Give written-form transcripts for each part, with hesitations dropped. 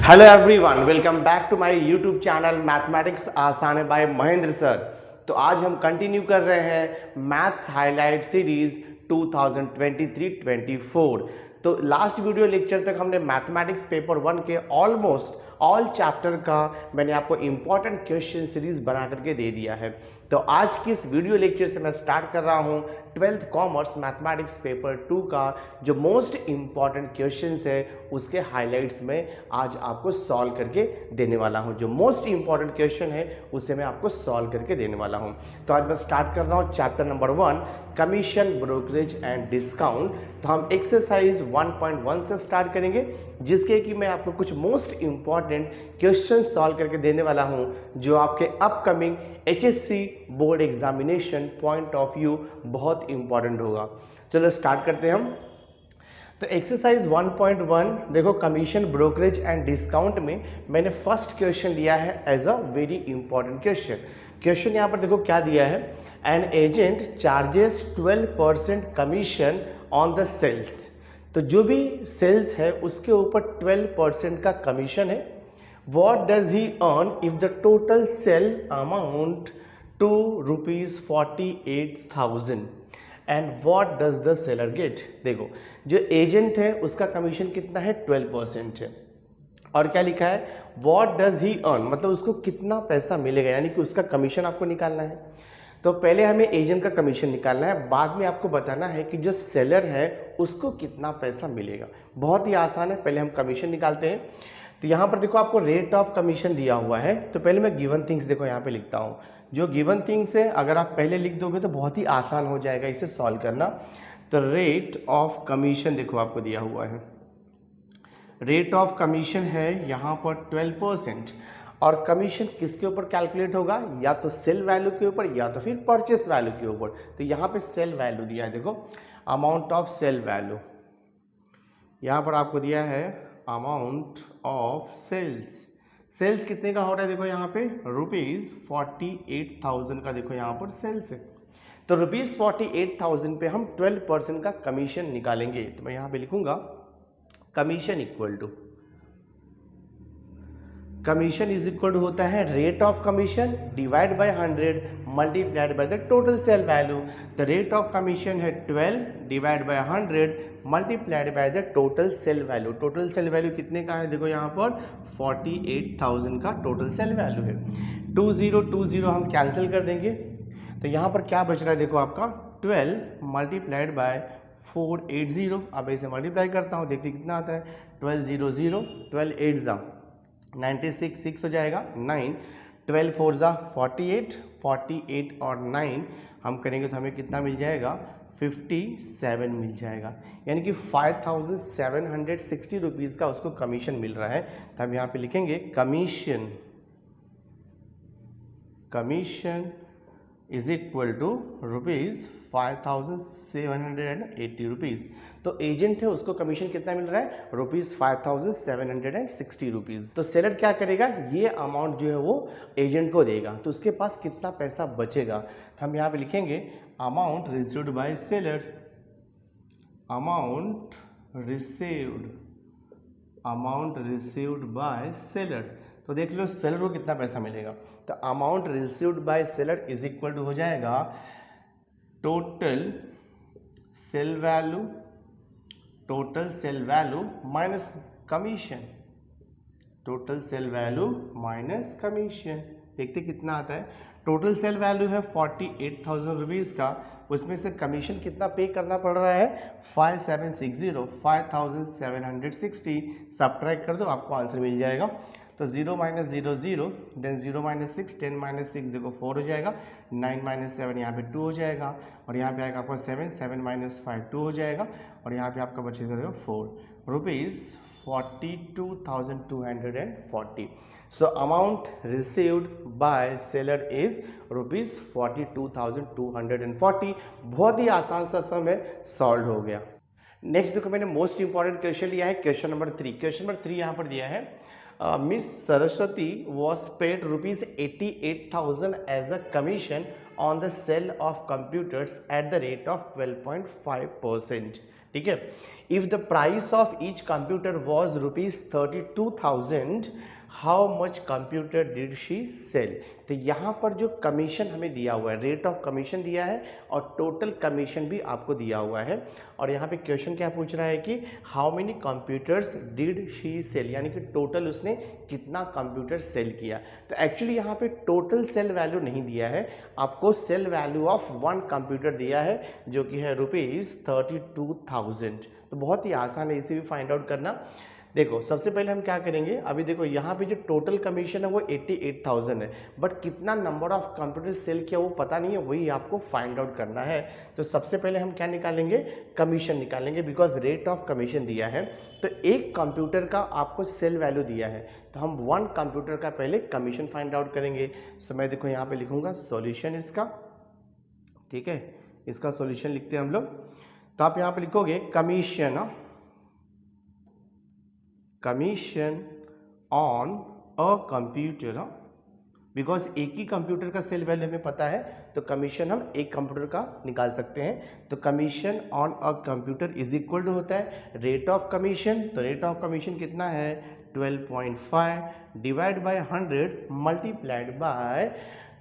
Hello everyone, welcome back to my YouTube channel mathematics आसान है bye Mahendra sir. तो आज हम कंटिन्यू कर रहे हैं मैथ्स हाईलाइट सीरीज 2023-24। तो लास्ट वीडियो लेक्चर तक हमने मैथमेटिक्स पेपर 1 के ऑलमोस्ट ऑल चैप्टर का मैंने आपको इंपॉर्टेंट क्वेश्चन सीरीज बना करके दे दिया है। तो आज की इस वीडियो लेक्चर से मैं स्टार्ट कर रहा हूं 12th कॉमर्स मैथमेटिक्स पेपर 2 का जो मोस्ट इंपॉर्टेंट क्वेश्चंस है उसके हाइलाइट्स में आज आपको सॉल्व करके देने वाला हूं। जो मोस्ट इंपॉर्टेंट क्वेश्चन है उसे मैं आपको सॉल्व करके देने वाला हूं। तो आज मैं स्टार्ट कर रहा हूं chapter number 1 commission brokerage and discount. तो हम एक्सरसाइज 1.1 से स्टार्ट करेंगे जिसके कि मैं आपको कुछ मोस्ट इंपॉर्टेंट क्वेश्चन सॉल्व करके देने वाला हूं जो आपके upcoming HSC board examination point of view बहुत इंपॉर्टेंट होगा। चलो स्टार्ट करते हैं हम। तो एक्सरसाइज 1.1 देखो, कमीशन ब्रोकरेज एंड डिस्काउंट में मैंने फर्स्ट क्वेश्चन लिया है as a very important question यहाँ पर देखो क्या दिया है, an agent charges 12% commission on the sales. तो जो भी सेल्स है उसके ऊपर 12% का कमीशन है। What does he earn if the total sell amount to ₹48,000 and what does the seller get? देखो, जो एजेंट है उसका कमीशन कितना है, 12% है। और क्या लिखा है, What does he earn, मतलब उसको कितना पैसा मिलेगा, यानी कि उसका कमीशन आपको निकालना है। तो पहले हमें एजेंट का कमीशन निकालना है, बाद में आपको बताना है कि जो सेलर है उसको कितना पैसा मिलेगा। बहुत ही आसान है, पहले हम कमीशन निकालते हैं। तो यहाँ पर देखो आपको रेट ऑफ कमीशन दिया हुआ है। तो पहले मैं गिवन थिंग्स देखो यहाँ पे लिखता हूँ। जो गिवन थिंग्स है अगर आप पहले लिख दोगे तो बहुत ही आसान हो जाएगा इसे सॉल्व करना। तो रेट ऑफ कमीशन देखो आपको दिया हुआ है, रेट ऑफ कमीशन है यहाँ पर 12%। और कमीशन किसके ऊपर कैलकुलेट होगा, या तो सेल वैल्यू के ऊपर या तो फिर परचेस वैल्यू के ऊपर। तो यहाँ पे सेल वैल्यू दिया है, देखो अमाउंट ऑफ सेल वैल्यू यहाँ पर आपको दिया है, अमाउंट ऑफ सेल्स कितने का हो रहा है, देखो यहाँ पे ₹48,000 का देखो यहाँ पर सेल्स है। तो ₹48,000 पे हम 12% का कमीशन निकालेंगे। तो मैं यहाँ पे लिखूंगा कमीशन इज इक्वल टू होता है rate of commission divide by 100 multiplied by the total sale value. The rate of commission है 12 divide by 100 multiplied by the total sale value. Total sale value कितने का है, देखो यहाँ पर 48,000 का टोटल सेल वैल्यू है। 2020 हम कैंसिल कर देंगे। तो यहाँ पर क्या बच रहा है, देखो आपका 12 मल्टीप्लाइड बाय 480। अब इसे मल्टीप्लाई करता हूँ, देखते कितना आता है, 1200 12 8 96 6 हो जाएगा, 9 12 4 48 48 और 9 हम करेंगे तो हमें कितना मिल जाएगा, 57 मिल जाएगा। यानी कि 5,760 रुपीज़ का उसको कमीशन मिल रहा है। तो हम यहाँ पे लिखेंगे कमीशन इज इक्वल टू ₹5,780। तो एजेंट है उसको कमीशन कितना मिल रहा है, ₹5,760। तो सेलर क्या करेगा, ये अमाउंट जो है वो एजेंट को देगा। तो उसके पास कितना पैसा बचेगा, तो हम यहाँ पे लिखेंगे amount received by seller, amount received by seller. तो देख लो सेलर को कितना पैसा मिलेगा। तो amount received by seller is equal to हो जाएगा total sale value minus commission, देखते कितना आता है। टोटल सेल वैल्यू है 48,000 रुपीज़ का, उसमें से कमीशन कितना पे करना पड़ रहा है, 5760 सब्ट्रैक्ट कर दो, आपको आंसर मिल जाएगा। तो 0 - 0 0, देन 0 - 6 10 - 6 देखो 4 हो जाएगा, 9 - 7 यहाँ पे 2 हो जाएगा, और यहाँ पे आएगा आपका 7 7 - 5 2 हो जाएगा, और यहाँ पे आपका बचेगा देखो 4 ₹42,240। So amount received by seller is ₹42,240। बहुत ही आसान सा सम है, सॉल्व हो गया। नेक्स्ट देखो मैंने मोस्ट इंपॉर्टेंट क्वेश्चन लिया है, क्वेश्चन नंबर 3। क्वेश्चन नंबर 3 यहाँ पर दिया है, Miss Saraswati was paid ₹88,000 as a commission on the sale of computers at the rate of 12.5%. ठीक है। If the price of each computer was ₹32,000 how much computer did she sell. तो यहाँ पर जो कमीशन हमें दिया हुआ है, रेट ऑफ कमीशन दिया है और टोटल कमीशन भी आपको दिया हुआ है। और यहाँ पे क्वेश्चन क्या पूछ रहा है कि how many computers did she sell, यानी कि टोटल उसने कितना कंप्यूटर सेल किया। तो एक्चुअली यहाँ पे टोटल सेल वैल्यू नहीं दिया है, आपको sale value of one computer दिया है जो कि है ₹32,000। तो बहुत ही आसान है इसे भी फाइंड आउट करना। देखो सबसे पहले हम क्या करेंगे, अभी देखो यहाँ पे जो टोटल कमीशन है वो 88,000 है, बट कितना नंबर ऑफ कंप्यूटर सेल किया वो पता नहीं है, वही आपको फाइंड आउट करना है। तो सबसे पहले हम क्या निकालेंगे, कमीशन निकालेंगे, बिकॉज रेट ऑफ कमीशन दिया है। तो एक कंप्यूटर का आपको सेल वैल्यू दिया है, तो हम वन कंप्यूटर का पहले कमीशन फाइंड आउट करेंगे। सो मैं देखो यहाँ पे लिखूंगा सॉल्यूशन इसका, ठीक है, इसका सॉल्यूशन लिखते हैं हम लोग। तो आप यहाँ पे लिखोगे commission on a computer, because एक ही कंप्यूटर का सेल वैल्यू हमें पता है, तो कमीशन हम एक कंप्यूटर का निकाल सकते हैं। तो commission on a computer is equal to होता है रेट ऑफ कमीशन। तो रेट ऑफ कमीशन कितना है 12.5 divide by 100 multiplied by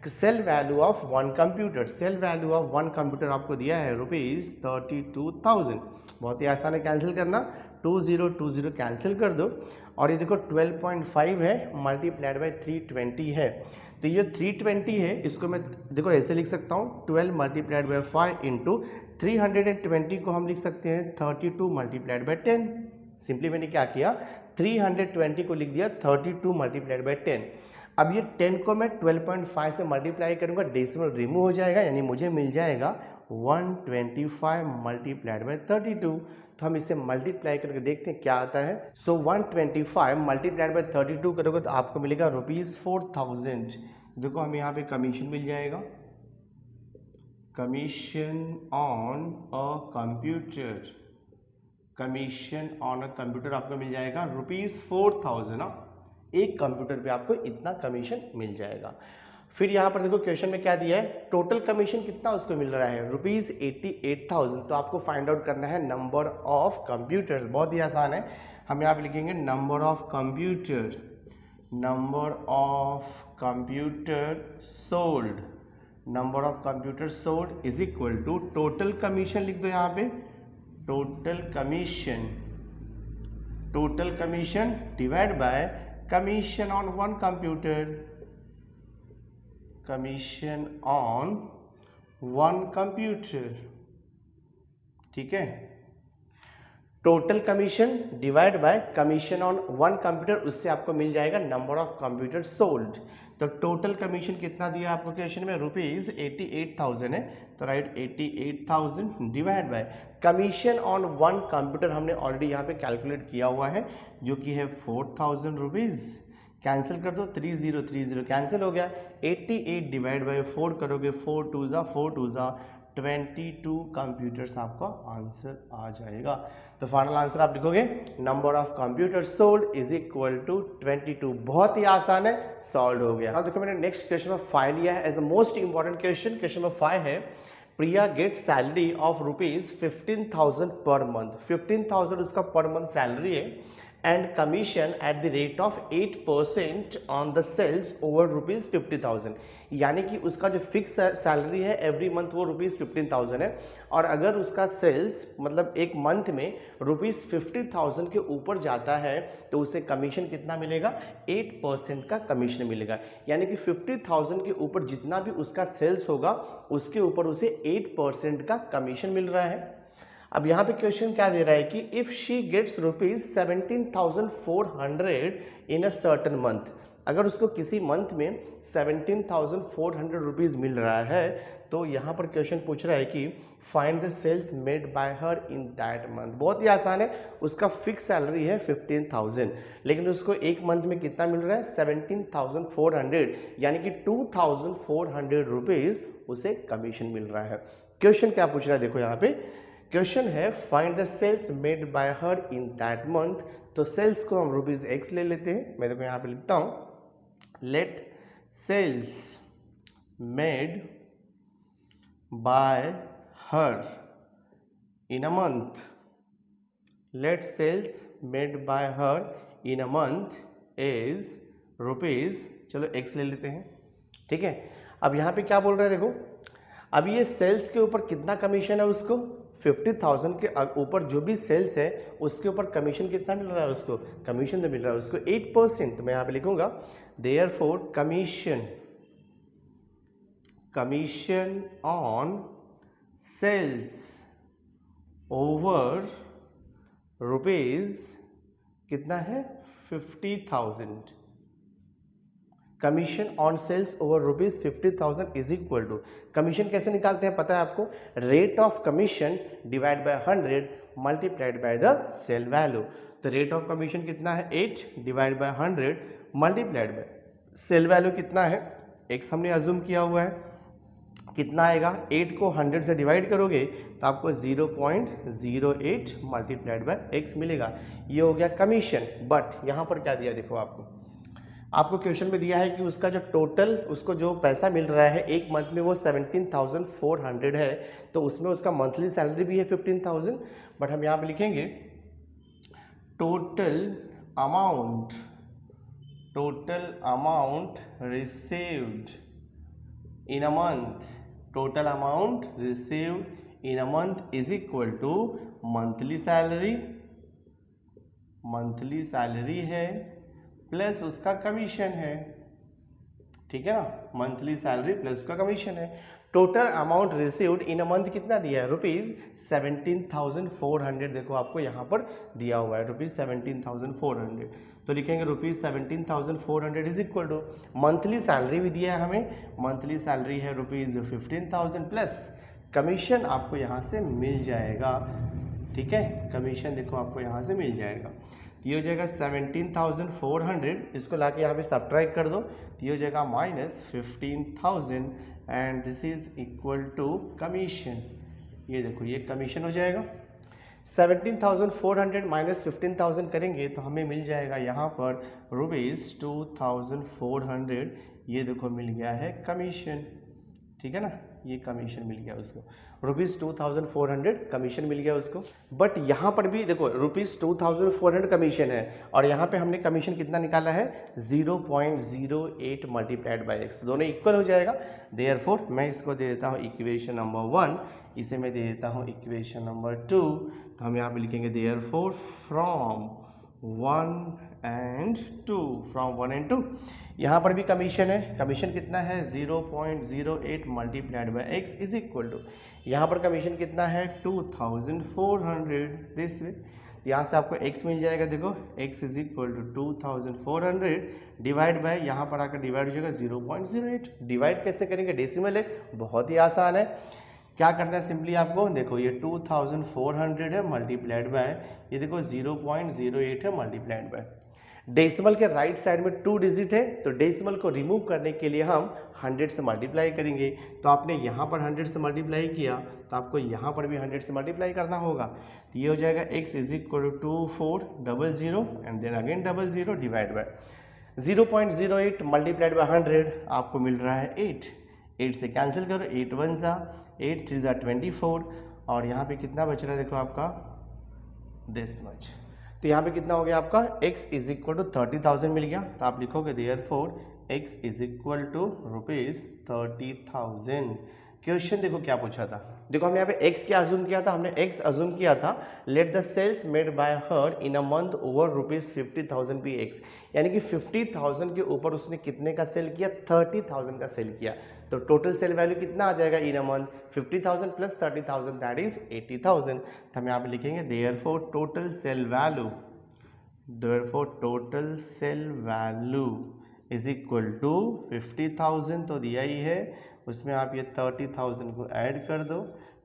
sale value of one computer. Sale value of one computer आपको दिया है ₹32,000। बहुत ही आसान है कैंसिल करना, 2020 कैंसिल कर दो। और ये देखो 12.5 है मल्टीप्लाइड बाय 320 है, तो ये 320 है, इसको मैं देखो ऐसे लिख सकता हूँ 12 मल्टीप्लाइड बाय 5 इंटू 320 को हम लिख सकते हैं 32 मल्टीप्लाइड बाय 10। सिंपली मैंने क्या किया 320 को लिख दिया 32 मल्टीप्लाइड बाय 10। अब ये 10 को मैं 12.5 से मल्टीप्लाई करूंगा, डेसिमल रिमूव हो जाएगा, यानी मुझे मिल जाएगा 125 मल्टीप्लाइड बाय 32। तो हम इसे मल्टीप्लाई करके देखते हैं क्या आता है। सो 125 मल्टीप्लाइड बाय 32 करोगे तो आपको मिलेगा ₹4,000। देखो हमें यहाँ पे कमीशन मिल जाएगा, commission on a computer, commission on a computer आपको मिल जाएगा ₹4,000। एक कंप्यूटर पे आपको इतना कमीशन मिल जाएगा। फिर यहाँ पर देखो क्वेश्चन में क्या दिया है, टोटल कमीशन कितना उसको मिल रहा है ₹88,000। तो आपको फाइंड आउट करना है नंबर ऑफ कंप्यूटर्स। बहुत ही आसान है, हम यहाँ पे लिखेंगे number of computer, number of computer sold, number of computer sold is equal to total commission लिख दो यहाँ पे, total commission divide by commission on one computer, commission on one computer, ठीक है। Total commission divide by commission on one computer, उससे आपको मिल जाएगा नंबर ऑफ कंप्यूटर सोल्ड। तो टोटल कमीशन कितना दिया आपको क्वेश्चन में ₹88,000 है, तो right 88,000 divide by commission on one computer हमने ऑलरेडी यहाँ पे कैलकुलेट किया हुआ है जो कि है ₹4,000। कैंसिल कर दो, 30 कैंसिल हो गया, 88 डिवाइड बाय 4 करोगे 4 2 ज़ा 22 कंप्यूटर्स आपका आंसर आ जाएगा। तो फाइनल आंसर आप लिखोगे number of computer sold is equal to 22। बहुत ही आसान है, सॉल्व हो गया। अब देखो मैंने नेक्स्ट क्वेश्चन में 5 लिया है as a most important question. Question में 5 है, प्रिया get salary of ₹15,000 per month. 15,000 उसका पर मंथ सैलरी है and commission at the rate of 8% on the sales over ₹50,000। यानी कि उसका जो फिक्स सैलरी है एवरी मंथ वो ₹15,000 है, और अगर उसका सेल्स मतलब एक मंथ में ₹50,000 के ऊपर जाता है तो उसे कमीशन कितना मिलेगा, 8% का कमीशन मिलेगा। यानी कि 50,000 के ऊपर जितना भी उसका सेल्स होगा उसके ऊपर उसे 8% का कमीशन मिल रहा है। अब यहाँ पे क्वेश्चन क्या दे रहा है कि if she gets ₹17,400 in a certain month, अगर उसको किसी मंथ में 17,400 रुपीज़ मिल रहा है तो यहाँ पर क्वेश्चन पूछ रहा है कि find the sales made by her in that month. बहुत ही आसान है, उसका फिक्स सैलरी है 15,000, लेकिन उसको एक मंथ में कितना मिल रहा है 17,400, यानी कि 2,400 रुपीज़ उसे कमीशन मिल रहा है। क्वेश्चन क्या पूछ रहा है, देखो यहाँ पे क्वेश्चन है find the sales made by her in that month. तो सेल्स को हम ₹X ले लेते हैं, मैं देखो यहाँ पे लिखता हूँ let sales made by her in a month let sales made by her in a month is rupees, चलो एक्स ले लेते हैं, ठीक है। अब यहाँ पे क्या बोल रहा है देखो, अब ये सेल्स के ऊपर कितना कमीशन है उसको, 50,000 के ऊपर जो भी सेल्स है उसके ऊपर कमीशन कितना मिल रहा है उसको, कमीशन तो मिल रहा है उसको 8%। तो मैं यहाँ पे लिखूंगा therefore commission on sales over rupees कितना है 50,000, commission on sales over rupees 50,000 is equal to, commission कैसे निकालते हैं पता है आपको, rate of commission divide by 100 multiplied by the sale value. तो रेट ऑफ कमीशन कितना है 8 divide by 100 multiplied by sale value कितना है, एक्स हमने अज्यूम किया हुआ है, कितना आएगा 8 को 100 से डिवाइड करोगे तो आपको 0.08 मल्टीप्लाइड बाय एक्स मिलेगा। ये हो गया कमीशन। बट यहाँ पर क्या दिया देखो, आपको क्वेश्चन में दिया है कि उसका जो टोटल उसको जो पैसा मिल रहा है एक मंथ में वो 17,400 है, तो उसमें उसका मंथली सैलरी भी है 15,000। बट हम यहाँ पे लिखेंगे total amount received in a month, total amount received in a month is equal to monthly salary है प्लस उसका कमीशन है, ठीक है ना, मंथली सैलरी प्लस उसका कमीशन है। Total amount received in a month कितना दिया है, रुपीज 17,400, देखो आपको यहाँ पर दिया हुआ है रुपीज 17,400, तो लिखेंगे rupees 17,400 is equal to monthly salary भी दिया है हमें, मंथली सैलरी है रुपीज 15,000 प्लस कमीशन आपको यहाँ से मिल जाएगा, ठीक है, कमीशन देखो आपको यहाँ से मिल जाएगा। ये हो जाएगा 17,400, इसको लाके यहाँ पे सब्ट्रैक्ट कर दो, ये हो जाएगा -15,000 and this is equal to commission, ये देखो ये कमीशन हो जाएगा। 17,400 माइनस 15,000 करेंगे तो हमें मिल जाएगा यहाँ पर रुपीज़ 2,400, ये देखो मिल गया है कमीशन, ठीक है ना, ये कमीशन मिल गया उसको, रुपीज़ 2,400 कमीशन मिल गया उसको। बट यहाँ पर भी देखो रुपीज़ 2,400 कमीशन है और यहाँ पे हमने कमीशन कितना निकाला है 0.08 मल्टीप्लाइड बाय एक्स, दोनों इक्वल हो जाएगा। देयरफॉर मैं इसको दे देता हूँ इक्वेशन नंबर 1, इसे मैं दे देता हूँ इक्वेशन नंबर 2। तो हम यहाँ पे लिखेंगे देयरफॉर फ्रॉम 1 and 2, यहाँ पर भी कमीशन है, कमीशन कितना है 0.08 multiplied by x is equal to, यहाँ पर कमीशन कितना है 2,400, दिस वे, यहाँ से आपको x मिल जाएगा, देखो x is equal to 2,400 divide by, यहाँ पर आकर डिवाइड हो जाएगा 0.08। डिवाइड कैसे करेंगे, डेसिमल है, बहुत ही आसान है, क्या करना है सिंपली आपको, देखो ये 2,400 है मल्टीप्लाइड बाय, ये देखो 0.08 है मल्टीप्लाइड बाय, डेसिमल के राइट साइड में 2 डिजिट है, तो डेसिमल को रिमूव करने के लिए हम 100 से मल्टीप्लाई करेंगे। तो आपने यहाँ पर 100 से मल्टीप्लाई किया तो आपको यहाँ पर भी 100 से मल्टीप्लाई करना होगा, तो ये हो जाएगा x is equal to 2400 and then again 00 divide by 0.08 multiplied by 100, आपको मिल रहा है 8 से कैंसिल करो, 8 1 सा 8 3 सा 24 और यहाँ पे कितना बच रहा है देखो आपका दिस मच, तो यहाँ पे कितना हो गया आपका x इज इक्वल टू 30,000 मिल गया, तो आप लिखोगे therefore x is equal to rupees 30,000। Question देखो क्या पूछा था, देखो हमने यहाँ पे x क्या अज्यूम किया था, हमने x अज्यूम किया था let the sales made by her in a month over rupees 50,000 be x, यानी कि 50,000 के ऊपर उसने कितने का सेल किया 30,000 का सेल किया, तो टोटल सेल वैल्यू कितना आ जाएगा in a month 50,000 plus 30,000 that is 80,000। तो हम यहाँ पे लिखेंगे therefore total sale value is equal to 50,000 तो दिया ही है, उसमें आप ये 30,000 को ऐड कर दो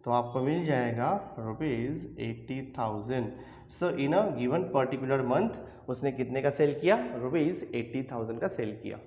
तो आपको मिल जाएगा rupees 80,000। So in a given particular month उसने कितने का सेल किया, रुपीज़ 80,000 का सेल किया।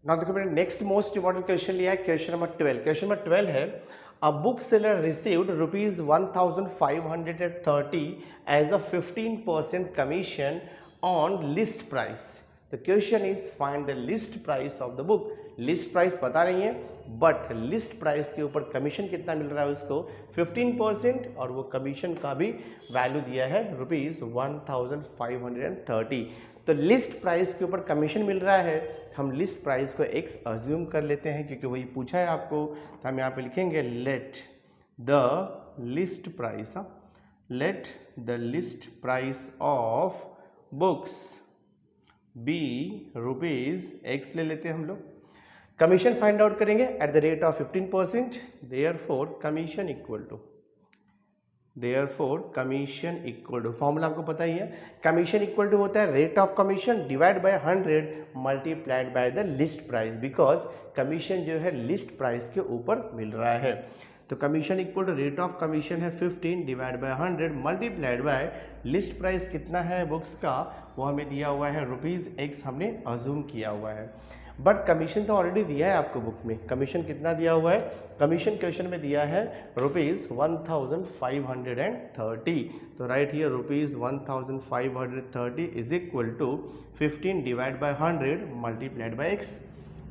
नाउ देखो मैंने नेक्स्ट मोस्ट इंपॉर्टेंट क्वेश्चन लिया है, क्वेश्चन नंबर 12। क्वेश्चन नंबर 12 है a book seller received rupees 1,530 as a 15% commission on list price. तो the question is find the list price of the book. List price पता नहीं है, but list price के ऊपर commission कितना मिल रहा है उसको 15%, और वो कमीशन का भी वैल्यू दिया है ₹1530। तो लिस्ट प्राइस के ऊपर कमीशन मिल रहा है, हम लिस्ट प्राइस को x अज्यूम कर लेते हैं क्योंकि वही पूछा है आपको। तो हम यहाँ पे लिखेंगे let the list price, let the list price of books be ₹x ले लेते हैं हम लोग। कमीशन फाइंड आउट करेंगे at the rate of 15%, therefore commission equal to formula आपको पता ही है, कमीशन इक्वल टू होता है rate of commission divide by 100 multiplied by the list price, because commission जो है लिस्ट प्राइस के ऊपर मिल रहा है। तो commission equal to rate of commission है 15 divide by 100 multiplied by list price कितना है बुक्स का, वो हमें दिया हुआ है ₹x, हमने अज्यूम किया हुआ है। बट कमीशन तो ऑलरेडी दिया है आपको बुक में, कमीशन कितना दिया हुआ है, कमीशन क्वेश्चन में दिया है ₹1530। तो right here ₹1530 is equal to 15 divide by 100 multiplied by x।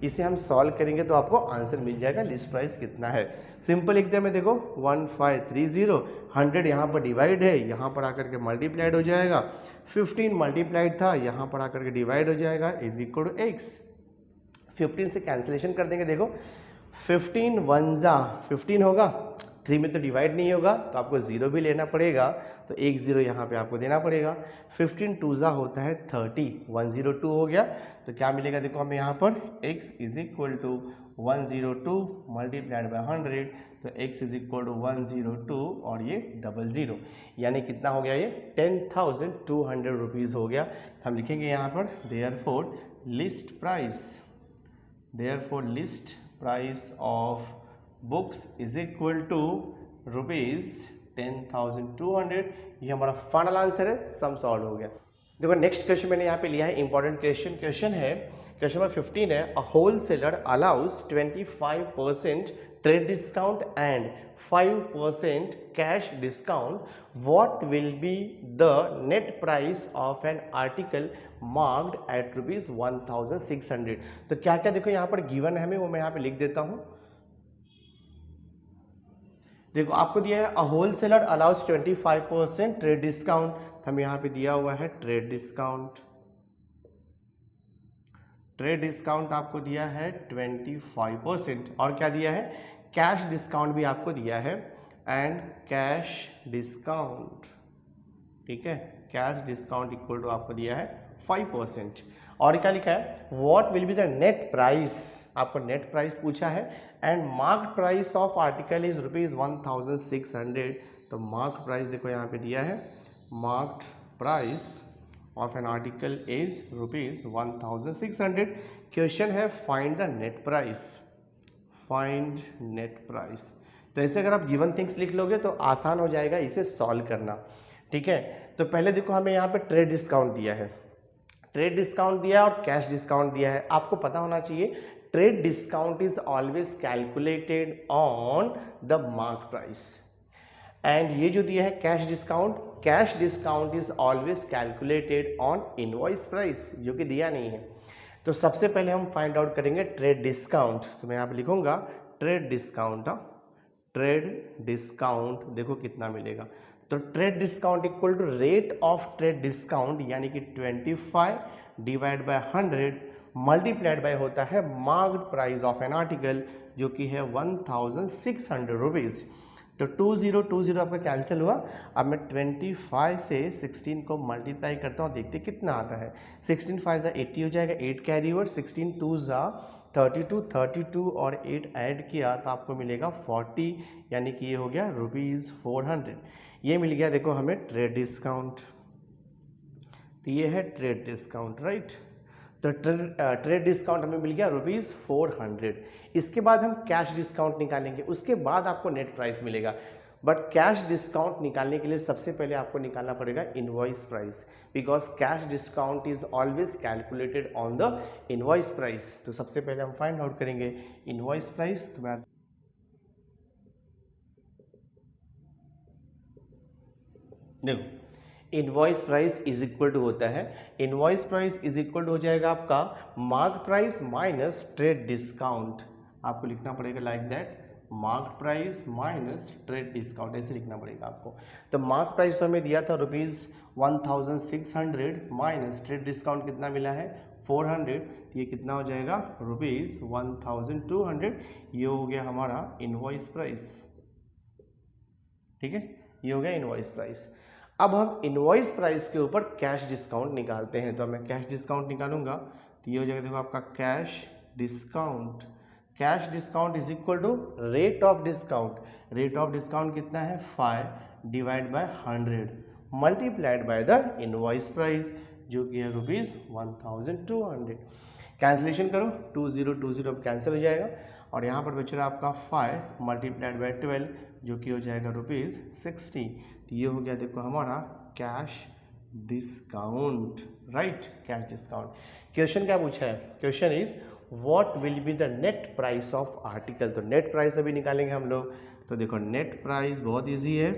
इसे हम सॉल्व करेंगे तो आपको आंसर मिल जाएगा लिस्ट प्राइस कितना है। सिंपल एकदम है, देखो 1530, 100 यहाँ पर डिवाइड है, यहाँ पर आकर के मल्टीप्लाइड हो जाएगा, 15 मल्टीप्लाइड था, यहाँ पर आकर के डिवाइड हो जाएगा, इज इक्वल टू x। 15 से कैंसिलेशन कर देंगे, देखो 15 1 जा 15 होगा, 3 में तो डिवाइड नहीं होगा तो आपको 0 भी लेना पड़ेगा, तो 1 0 यहाँ पे आपको देना पड़ेगा। 15 2 जा होता है 30, 102 हो गया, तो क्या मिलेगा देखो हमें यहाँ पर x is equal to 102 multiplied by 100, तो x इज इक्वल टू 102 और ये 00, यानी कितना हो गया ये 10,200 रुपीज़ हो गया। हम लिखेंगे यहाँ पर therefore list price of books is equal to ₹10,200। ये हमारा फाइनल आंसर है, सम सॉल्व हो गया। देखो नेक्स्ट क्वेश्चन मैंने यहाँ पे लिया है इंपॉर्टेंट क्वेश्चन है, क्वेश्चन नंबर 15 है, a wholesaler allows 25% trade discount and 5% cash discount, what will be the net price of an article marked at ₹1600। तो क्या क्या देखो यहाँ पर गिवन है हमें, वो मैं यहाँ पे लिख देता हूँ। देखो आपको दिया है a wholesaler allows 25% trade discount, हम यहाँ पे दिया हुआ है ट्रेड डिस्काउंट आपको दिया है 25%, और क्या दिया है कैश डिस्काउंट भी आपको दिया है, एंड कैश डिस्काउंट, ठीक है, कैश डिस्काउंट इक्वल टू आपको दिया है 5%, और क्या लिखा है what will be the net price, आपको नेट प्राइस पूछा है, and marked price of article is ₹1600। तो मार्क्ड प्राइस देखो यहाँ पे दिया है, marked price of an article is ₹1600। Question है फाइंड द नेट प्राइस। तो ऐसे अगर आप गिवन थिंग्स लिख लोगे तो आसान हो जाएगा इसे सॉल्व करना, ठीक है। तो पहले देखो हमें यहाँ पे ट्रेड डिस्काउंट दिया है, ट्रेड डिस्काउंट दिया है और कैश डिस्काउंट दिया है। आपको पता होना चाहिए trade discount is always calculated on the mark price, and ये जो दिया है cash discount is always calculated on invoice price, जो कि दिया नहीं है। तो सबसे पहले हम फाइंड आउट करेंगे ट्रेड डिस्काउंट, तो मैं यहाँ पे लिखूंगा ट्रेड डिस्काउंट, देखो कितना मिलेगा। तो trade discount equal to rate of trade discount, यानी कि 25 डिवाइड बाय 100 मल्टीप्लाइड बाय होता है marked price of an article, जो कि है 1600 रुपीज़। तो 2020 आपका कैंसिल हुआ। अब मैं 25 से 16 को मल्टीप्लाई करता हूँ, देखते कितना आता है। 16 5 ज़ा 80 हो जाएगा, 8 कैरी ओवर, 16 2 ज़ा 32 और 8 ऐड किया तो आपको मिलेगा 40, यानी कि ये हो गया ₹400। ये मिल गया देखो हमें ट्रेड डिस्काउंट, तो ये है ट्रेड डिस्काउंट, राइट। तो ट्रेड डिस्काउंट हमें मिल गया ₹400। इसके बाद हम कैश डिस्काउंट निकालेंगे, उसके बाद आपको नेट प्राइस मिलेगा। बट कैश डिस्काउंट निकालने के लिए सबसे पहले आपको निकालना पड़ेगा invoice price, because cash discount is always calculated on the invoice price. तो सबसे पहले हम फाइंड आउट करेंगे इनवॉइस प्राइस। तो मैं देखो invoice price is equal to होता है, invoice price is equal to हो जाएगा आपका mark price minus trade discount. आपको लिखना पड़ेगा like that, mark price minus trade discount, ऐसे लिखना पड़ेगा आपको। तो मार्क प्राइस तो हमें दिया था ₹1600 माइनस ट्रेड डिस्काउंट कितना मिला है 400, तो ये कितना हो जाएगा ₹1200। ये हो गया हमारा इनवॉइस प्राइस, ठीक है, ये हो गया इनवॉइस प्राइस। अब हम इनवॉइस प्राइस के ऊपर कैश डिस्काउंट निकालते हैं, तो मैं कैश डिस्काउंट निकालूंगा तो ये हो जाएगा देखो आपका cash discount. Cash discount is equal to rate of discount. Rate of discount कितना है 5 divide by 100 multiplied by the invoice price जो कि है ₹1200। कैंसिलेशन करो, 2020 अब कैंसिल हो जाएगा और यहाँ पर बच रहा आपका 5 मल्टीप्लाइड बाय 12 जो कि हो जाएगा ₹60। तो ये हो गया देखो हमारा cash discount, right, cash discount. Question क्या पूछा है, question is what will be the net price of article. तो नेट प्राइस अभी निकालेंगे हम लोग। तो देखो नेट प्राइस बहुत इजी है,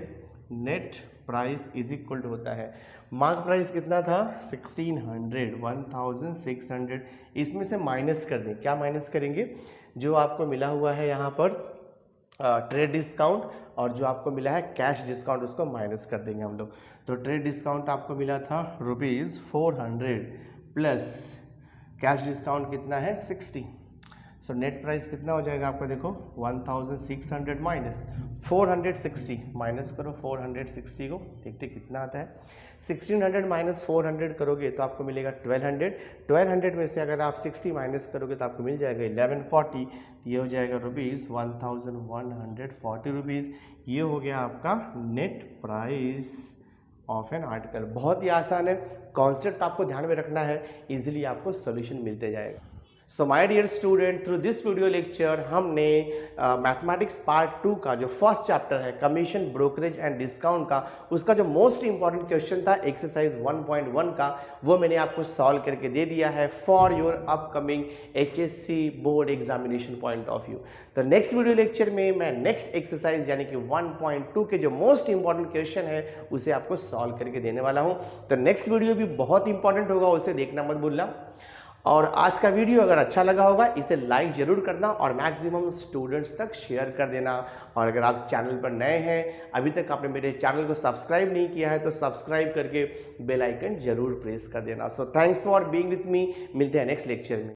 net price is equal to होता है, मार्क प्राइस कितना था 1600, इसमें से माइनस कर दें, क्या माइनस करेंगे, जो आपको मिला हुआ है यहाँ पर ट्रेड डिस्काउंट और जो आपको मिला है कैश डिस्काउंट उसको माइनस कर देंगे हम लोग। तो ट्रेड डिस्काउंट आपको मिला था ₹400 प्लस कैश डिस्काउंट कितना है 60। सो नेट प्राइस कितना हो जाएगा आपका देखो 1600 माइनस 460, माइनस करो 460 को, देखते कितना आता है। 1600 माइनस 400 करोगे तो आपको मिलेगा 1200 में से अगर आप 60 माइनस करोगे तो आपको मिल जाएगा 1140, ये हो जाएगा ₹1140। ये हो गया आपका net price of an article. बहुत ही आसान है, कॉन्सेप्ट आपको ध्यान में रखना है, इजीली आपको सॉल्यूशन मिलते जाएगा। So my dear student, through this video lecture हमने मैथमेटिक्स पार्ट 2 का जो फर्स्ट चैप्टर है कमीशन ब्रोकरेज एंड डिस्काउंट का, उसका जो मोस्ट इंपॉर्टेंट क्वेश्चन था एक्सरसाइज 1.1 का, वो मैंने आपको सॉल्व करके दे दिया है for your upcoming HSC board examination point of view. तो नेक्स्ट वीडियो लेक्चर में मैं नेक्स्ट एक्सरसाइज यानी कि 1.2 के जो मोस्ट इंपॉर्टेंट क्वेश्चन है उसे आपको सॉल्व करके देने वाला हूँ। तो नेक्स्ट वीडियो भी बहुत इंपॉर्टेंट होगा, उसे देखना मत भूलना। और आज का वीडियो अगर अच्छा लगा होगा इसे लाइक जरूर करना और मैक्सिमम स्टूडेंट्स तक शेयर कर देना। और अगर आप चैनल पर नए हैं, अभी तक आपने मेरे चैनल को सब्सक्राइब नहीं किया है तो सब्सक्राइब करके बेल आइकन जरूर प्रेस कर देना। So thanks for being with me, मिलते हैं नेक्स्ट लेक्चर में।